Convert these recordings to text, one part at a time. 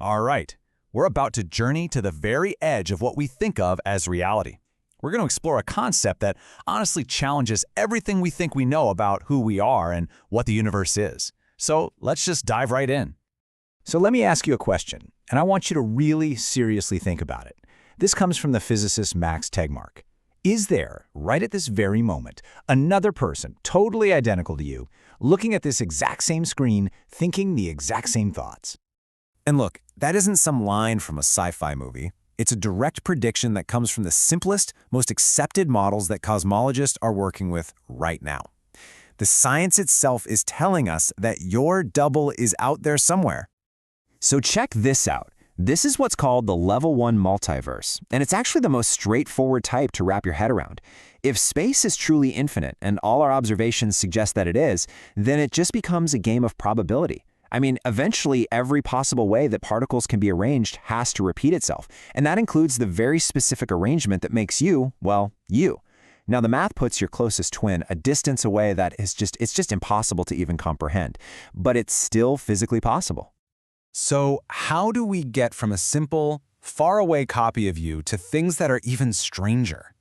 All right, we're about to journey to the very edge of what we think of as reality. We're going to explore a concept that honestly challenges everything we think we know about who we are and what the universe is. So let's just dive right in. So let me ask you a question, and I want you to really seriously think about it. This comes from the physicist Max Tegmark. Is there, right at this very moment, another person totally identical to you, looking at this exact same screen, thinking the exact same thoughts? And look, that isn't some line from a sci-fi movie. It's a direct prediction that comes from the simplest, most accepted models that cosmologists are working with right now. The science itself is telling us that your double is out there somewhere. So check this out. This is what's called the level 1 multiverse, and it's actually the most straightforward type to wrap your head around. If space is truly infinite, and all our observations suggest that it is, then it just becomes a game of probability. I mean, eventually every possible way that particles can be arranged has to repeat itself, and that includes the very specific arrangement that makes you, well, you. Now the math puts your closest twin a distance away that it's just impossible to even comprehend, but it's still physically possible. So how do we get from a simple, faraway copy of you to things that are even stranger?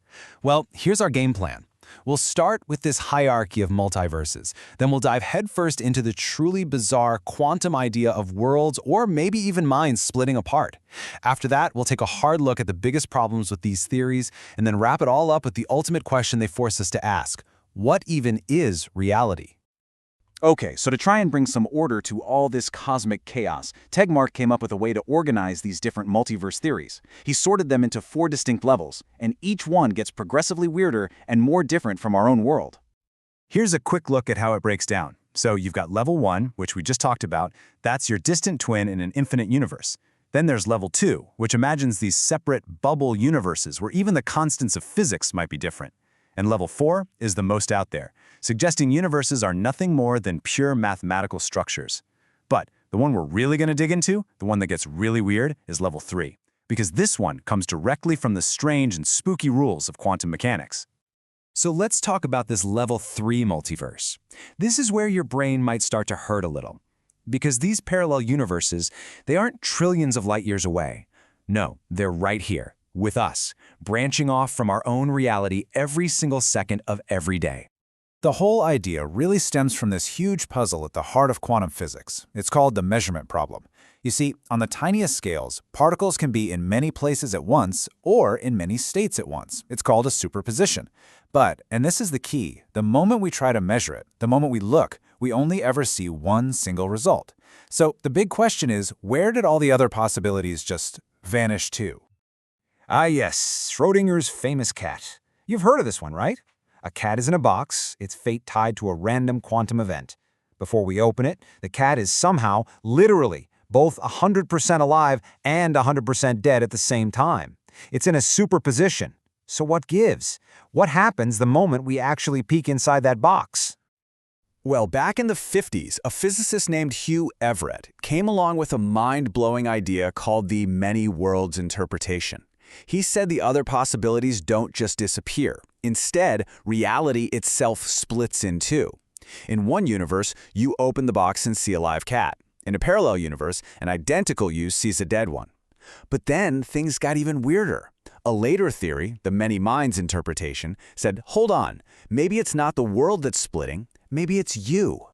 Well, here's our game plan. We'll start with this hierarchy of multiverses. Then we'll dive headfirst into the truly bizarre quantum idea of worlds or maybe even minds splitting apart. After that, we'll take a hard look at the biggest problems with these theories and then wrap it all up with the ultimate question they force us to ask. What even is reality? Okay, so to try and bring some order to all this cosmic chaos, Tegmark came up with a way to organize these different multiverse theories. He sorted them into 4 distinct levels, and each one gets progressively weirder and more different from our own world. Here's a quick look at how it breaks down. So you've got level 1, which we just talked about. That's your distant twin in an infinite universe. Then there's level 2, which imagines these separate bubble universes where even the constants of physics might be different. And level 4 is the most out there, suggesting universes are nothing more than pure mathematical structures. But the one we're really going to dig into, the one that gets really weird, is level 3, because this one comes directly from the strange and spooky rules of quantum mechanics. So let's talk about this level 3 multiverse. This is where your brain might start to hurt a little. Because these parallel universes, they aren't trillions of light years away. No, they're right here, with us, branching off from our own reality every single second of every day. The whole idea really stems from this huge puzzle at the heart of quantum physics. It's called the measurement problem. You see, on the tiniest scales, particles can be in many places at once or in many states at once. It's called a superposition. But, and this is the key, the moment we try to measure it, the moment we look, we only ever see one single result. So the big question is, where did all the other possibilities just vanish to? Ah yes, Schrodinger's famous cat. You've heard of this one, right? A cat is in a box, its fate tied to a random quantum event. Before we open it, the cat is somehow, literally, both 100% alive and 100% dead at the same time. It's in a superposition. So what gives? What happens the moment we actually peek inside that box? Well, back in the 50s, a physicist named Hugh Everett came along with a mind-blowing idea called the many worlds interpretation. He said the other possibilities don't just disappear. Instead, reality itself splits in two. In one universe, you open the box and see a live cat. In a parallel universe, an identical you sees a dead one. But then things got even weirder. A later theory, the many minds interpretation, said, hold on, maybe it's not the world that's splitting, maybe it's you.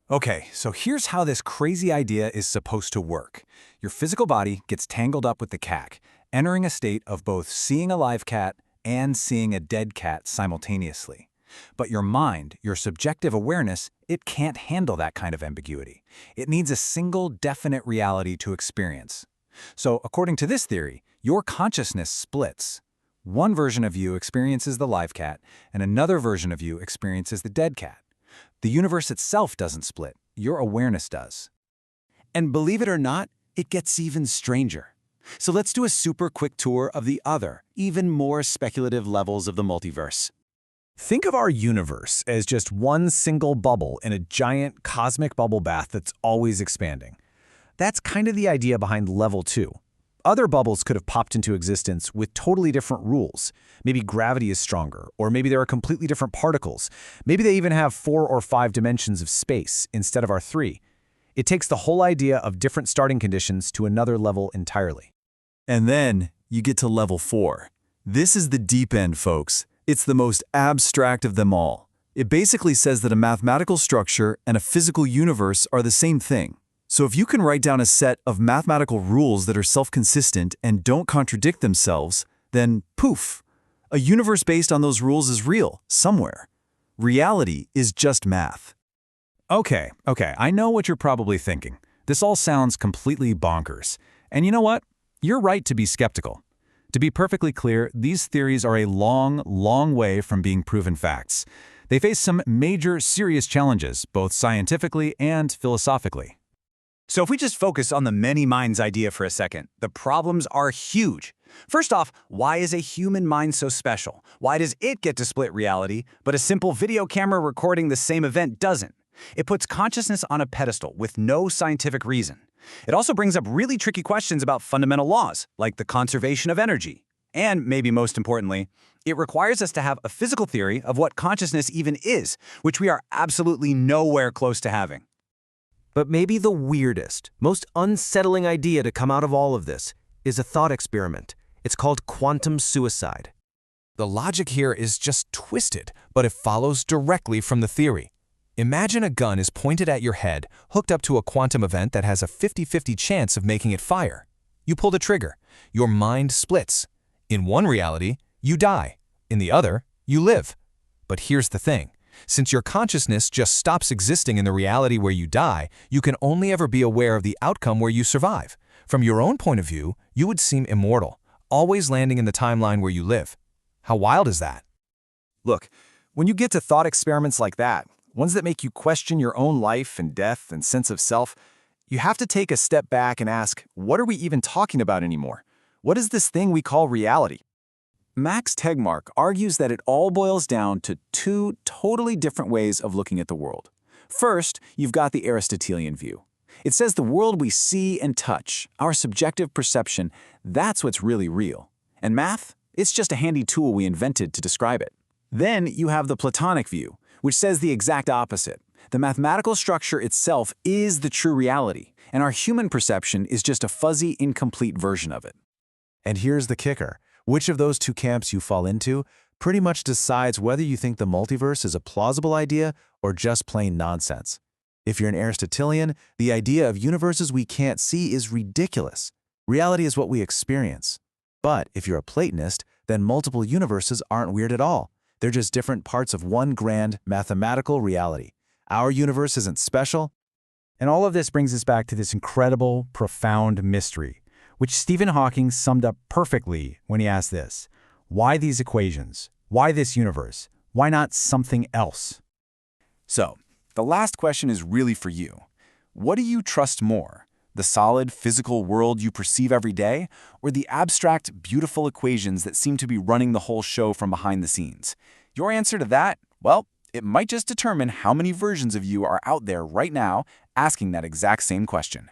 Okay, so here's how this crazy idea is supposed to work. Your physical body gets tangled up with the cat, entering a state of both seeing a live cat and seeing a dead cat simultaneously. But your mind, your subjective awareness, it can't handle that kind of ambiguity. It needs a single definite reality to experience. So according to this theory, your consciousness splits. One version of you experiences the live cat, and another version of you experiences the dead cat. The universe itself doesn't split, your awareness does. And believe it or not, it gets even stranger. So let's do a super quick tour of the other, even more speculative levels of the multiverse. Think of our universe as just one single bubble in a giant cosmic bubble bath that's always expanding. That's kind of the idea behind level 2. Other bubbles could have popped into existence with totally different rules. Maybe gravity is stronger, or maybe there are completely different particles. Maybe they even have 4 or 5 dimensions of space instead of our 3. It takes the whole idea of different starting conditions to another level entirely. And then you get to level 4. This is the deep end, folks. It's the most abstract of them all. It basically says that a mathematical structure and a physical universe are the same thing. So if you can write down a set of mathematical rules that are self-consistent and don't contradict themselves, then poof, a universe based on those rules is real, somewhere. Reality is just math. Okay, I know what you're probably thinking. This all sounds completely bonkers. And you know what? You're right to be skeptical. To be perfectly clear, these theories are a long way from being proven facts. They face some major, serious challenges, both scientifically and philosophically. So if we just focus on the many minds idea for a second, the problems are huge. First off, why is a human mind so special? Why does it get to split reality, but a simple video camera recording the same event doesn't? It puts consciousness on a pedestal with no scientific reason. It also brings up really tricky questions about fundamental laws, like the conservation of energy. And maybe most importantly, it requires us to have a physical theory of what consciousness even is, which we are absolutely nowhere close to having. But maybe the weirdest, most unsettling idea to come out of all of this is a thought experiment. It's called quantum suicide. The logic here is just twisted, but it follows directly from the theory. Imagine a gun is pointed at your head, hooked up to a quantum event that has a 50-50 chance of making it fire. You pull the trigger. Your mind splits. In one reality, you die. In the other, you live. But here's the thing. Since your consciousness just stops existing in the reality where you die, you can only ever be aware of the outcome where you survive. From your own point of view, you would seem immortal, always landing in the timeline where you live. How wild is that? Look, when you get to thought experiments like that, ones that make you question your own life and death and sense of self, you have to take a step back and ask, what are we even talking about anymore? What is this thing we call reality? Max Tegmark argues that it all boils down to two totally different ways of looking at the world. First, you've got the Aristotelian view. It says the world we see and touch, our subjective perception, that's what's really real. And math? It's just a handy tool we invented to describe it. Then you have the Platonic view, which says the exact opposite. The mathematical structure itself is the true reality, and our human perception is just a fuzzy, incomplete version of it. And here's the kicker. Which of those two camps you fall into pretty much decides whether you think the multiverse is a plausible idea or just plain nonsense. If you're an Aristotelian, the idea of universes we can't see is ridiculous. Reality is what we experience. But if you're a Platonist, then multiple universes aren't weird at all. They're just different parts of one grand mathematical reality. Our universe isn't special. And all of this brings us back to this incredible, profound mystery, which Stephen Hawking summed up perfectly when he asked this: why these equations? Why this universe? Why not something else? So, the last question is really for you. What do you trust more? The solid, physical world you perceive every day, or the abstract, beautiful equations that seem to be running the whole show from behind the scenes? Your answer to that? Well, it might just determine how many versions of you are out there right now asking that exact same question.